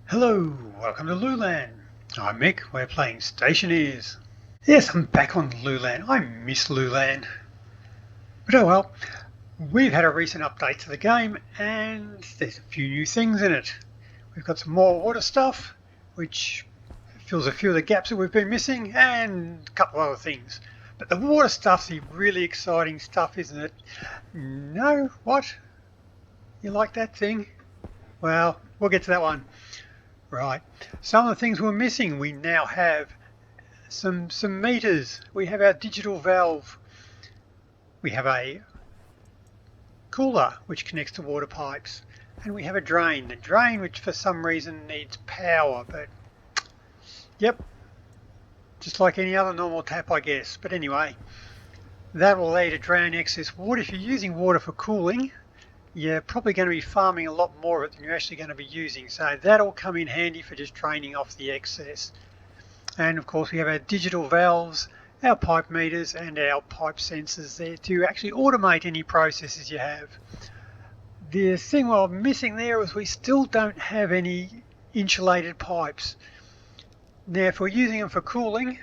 Hello, welcome to Lulan. I'm Mick, we're playing Stationeers. Yes, I'm back on Lulan. I miss Lulan. But oh well, we've had a recent update to the game and there's a few new things in it. We've got some more water stuff, which fills a few of the gaps that we've been missing, and a couple of other things. But the water stuff's the really exciting stuff, isn't it? No? What? You like that thing? Well, we'll get to that one. Right, some of the things we're missing, we now have some meters. We have our digital valve. We have a cooler which connects to water pipes, and we have a drain. The drain which for some reason needs power, but yep, just like any other normal tap I guess. But anyway, that will allow you to drain excess water. If you're using water for cooling, you're probably going to be farming a lot more of it than you're actually going to be using, so that'll come in handy for just draining off the excess. And of course we have our digital valves, our pipe meters and our pipe sensors there to actually automate any processes you have. The thing we're missing there is we still don't have any insulated pipes. Now if we're using them for cooling,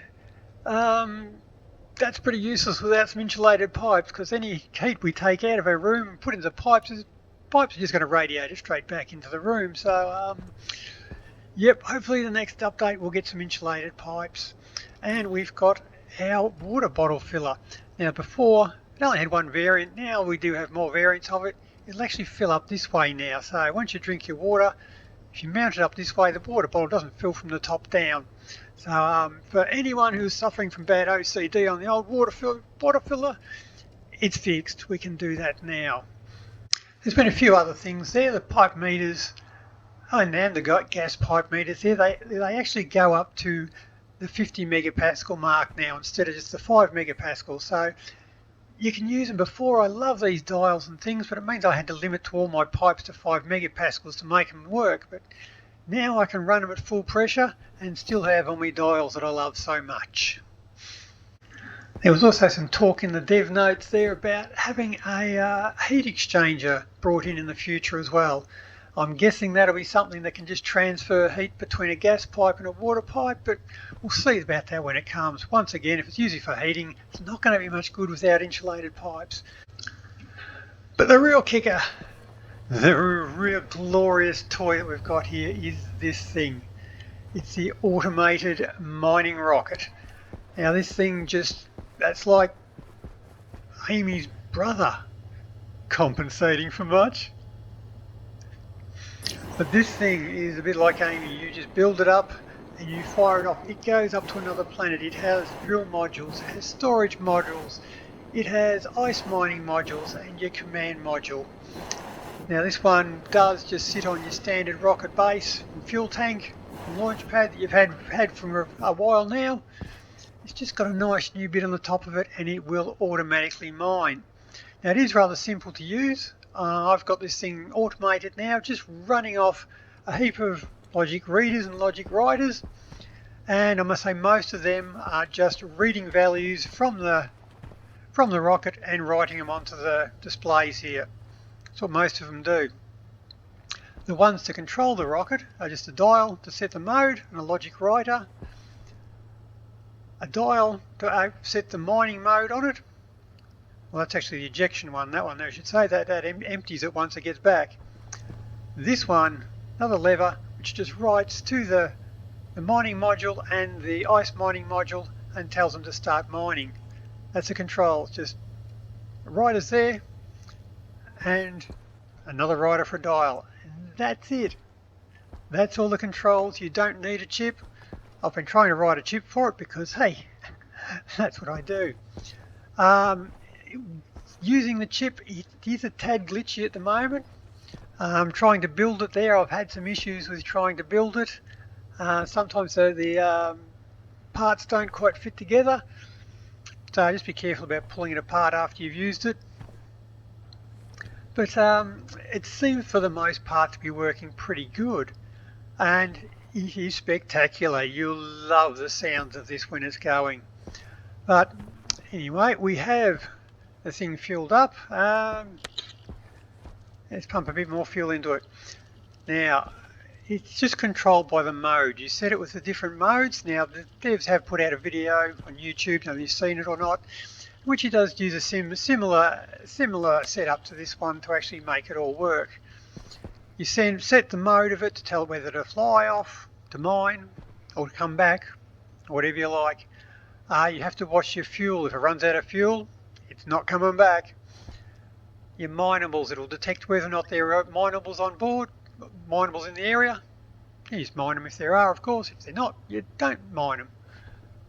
that's pretty useless without some insulated pipes, because any heat we take out of our room and put into pipes are just going to radiate it straight back into the room. So yep, hopefully the next update we'll get some insulated pipes. And we've got our water bottle filler. Now before it only had one variant, now we do have more variants of it. It'll actually fill up this way now, so once you drink your water, if you mount it up this way, the water bottle doesn't fill from the top down. So for anyone who's suffering from bad OCD on the old water filler, it's fixed. We can do that now. There's been a few other things there. The pipe meters, and the gas pipe meters there, they actually go up to the 50 megapascal mark now instead of just the 5 megapascal. So you can use them. Before, I love these dials and things, but it means I had to limit to all my pipes to 5 megapascals to make them work. But now I can run them at full pressure and still have all my dials that I love so much. There was also some talk in the dev notes there about having a heat exchanger brought in the future as well. I'm guessing that'll be something that can just transfer heat between a gas pipe and a water pipe, but we'll see about that when it comes. Once again, if it's used for heating, it's not going to be much good without insulated pipes. But the real kicker, the real glorious toy that we've got here is this thing. It's the automated mining rocket. Now this thing that's like Amy's brother compensating for much. But this thing is a bit like Amy. You just build it up and you fire it off. It goes up to another planet. It has drill modules, it has storage modules, it has ice mining modules and your command module. Now this one does just sit on your standard rocket base and fuel tank and launch pad that you've had for a while now. It's just got a nice new bit on the top of it and it will automatically mine. Now it is rather simple to use. I've got this thing automated now, just running off a heap of logic readers and logic writers, and I must say most of them are just reading values from the rocket and writing them onto the displays here. That's what most of them do. The ones to control the rocket are just a dial to set the mode and a logic writer, a dial to set the mining mode on it. Well, that's actually the ejection one, that one there I should say, that empties it once it gets back. This one, another lever which just writes to the mining module and the ice mining module and tells them to start mining. That's the control, just a writer's there and another writer for a dial. And that's it. That's all the controls. You don't need a chip. I've been trying to write a chip for it because, hey, that's what I do. Using the chip, it is a tad glitchy at the moment. I'm trying to build it there. I've had some issues with trying to build it. Sometimes the parts don't quite fit together. So just be careful about pulling it apart after you've used it. But it seems for the most part to be working pretty good. And it is spectacular. You'll love the sounds of this when it's going. But anyway, we have the thing fueled up. Let's pump a bit more fuel into it. Now, it's just controlled by the mode. You set it with the different modes. Now the devs have put out a video on YouTube, I don't know if you've seen it or not, which he does use a similar setup to this one to actually make it all work. You set the mode of it to tell it whether to fly off, to mine, or to come back, or whatever you like. You have to watch your fuel. If it runs out of fuel, it's not coming back. Your minables, it'll detect whether or not there are minables on board, minables in the area. You just mine them if there are, of course. If they're not, you don't mine them.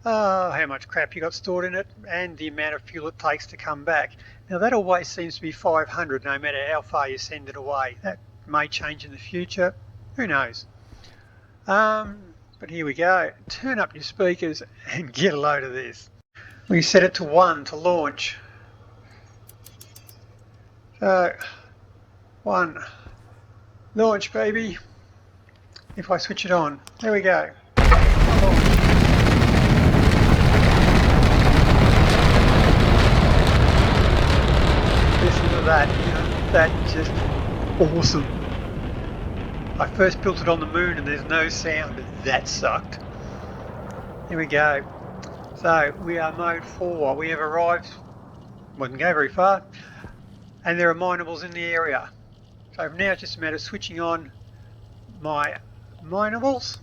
How much crap you got stored in it, and the amount of fuel it takes to come back. Now that always seems to be 500 no matter how far you send it away. That may change in the future, who knows. But here we go. Turn up your speakers and get a load of this. We set it to 1 to launch. So 1, launch baby. If I switch it on, there we go. Listen to that, that's just awesome. I first built it on the moon and there's no sound. That sucked. Here we go. So we are mode 4. We have arrived, wouldn't go very far, and there are minables in the area. So now it's just a matter of switching on my minables.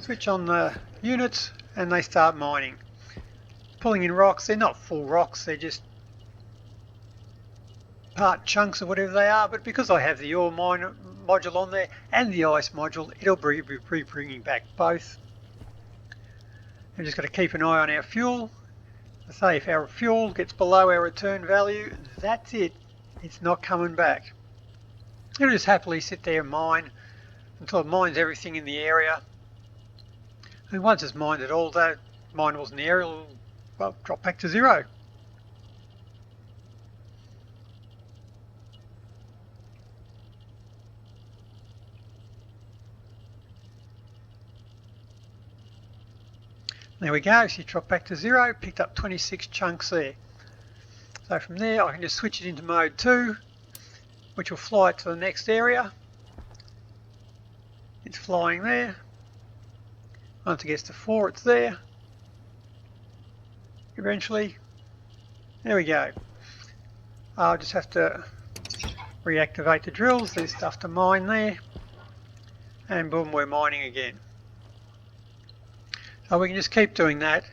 Switch on the units and they start mining. Pulling in rocks. They're not full rocks, they're just part chunks or whatever they are, but because I have the ore mine module on there and the ice module, it'll be bringing back both. We've just got to keep an eye on our fuel. I say if our fuel gets below our return value, that's it. It's not coming back. It'll just happily sit there and mine until it mines everything in the area. And once it's mined it all, that minables in the area will, well, drop back to 0. There we go, so you drop back to 0, picked up 26 chunks there. So from there I can just switch it into mode 2, which will fly it to the next area. It's flying there. Once it gets to 4, it's there. Eventually, there we go. I'll just have to reactivate the drills, there's stuff to mine there, and boom, we're mining again. So we can just keep doing that.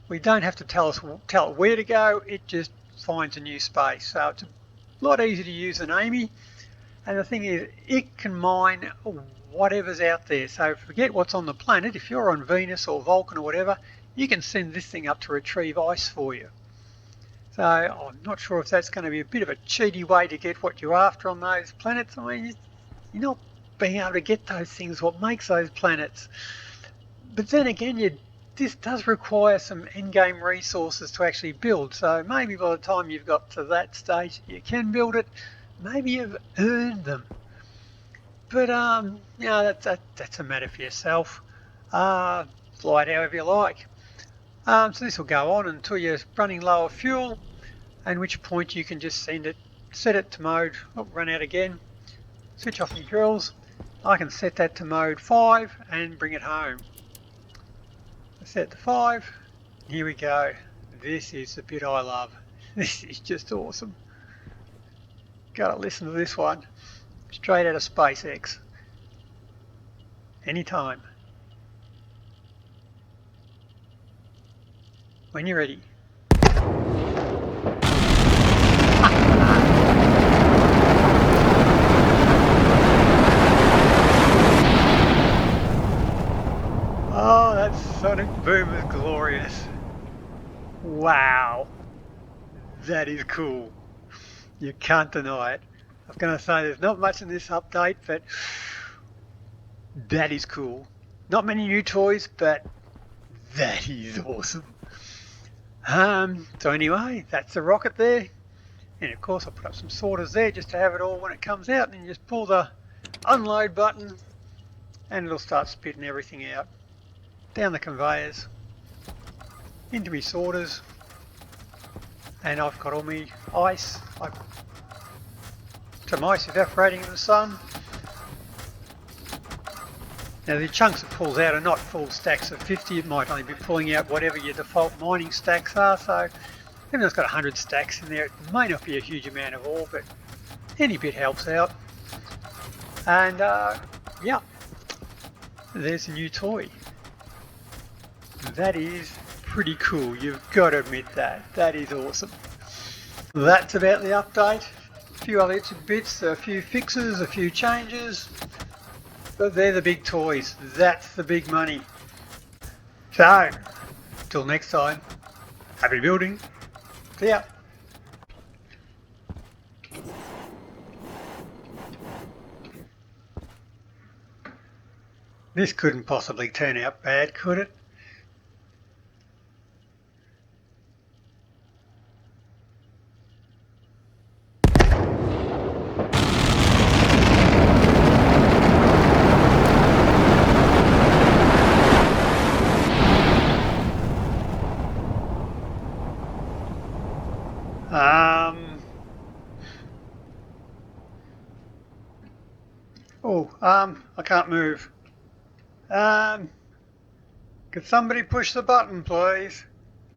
We don't have to tell it where to go, it just finds a new space. So it's a lot easier to use than Amy. And the thing is, it can mine whatever's out there. So forget what's on the planet. If you're on Venus or Vulcan or whatever, you can send this thing up to retrieve ice for you. So I'm not sure if that's going to be a bit of a cheaty way to get what you're after on those planets. I mean, you're not being able to get those things, what makes those planets. But then again, this does require some endgame resources to actually build. So maybe by the time you've got to that stage, you can build it. Maybe you've earned them. But that's a matter for yourself. Fly it however you like. So this will go on until you're running low of fuel, at which point you can just set it to mode, run out again, switch off your drills. I can set that to mode 5 and bring it home. Set it to 5, here we go. This is the bit I love. This is just awesome. Gotta listen to this one. Straight out of SpaceX. Anytime. When you're ready. Oh, that sonic boom is glorious. Wow. That is cool. You can't deny it. I was going to say there's not much in this update, but that is cool. Not many new toys, but that is awesome. So anyway, that's the rocket there. And of course I put up some sorters there just to have it all when it comes out, and then you just pull the unload button and it'll start spitting everything out. Down the conveyors, into my sorters, and I've got all my ice. Some ice evaporating in the sun. Now the chunks it pulls out are not full stacks of 50, it might only be pulling out whatever your default mining stacks are, so even though it's got 100 stacks in there, it may not be a huge amount of ore, but any bit helps out. And yeah, there's a new toy. That is pretty cool, you've got to admit that. That is awesome. That's about the update. A few other bits, a few fixes, a few changes. But they're the big toys. That's the big money. So, till next time, happy building. See ya. This couldn't possibly turn out bad, could it? I can't move. Could somebody push the button, please?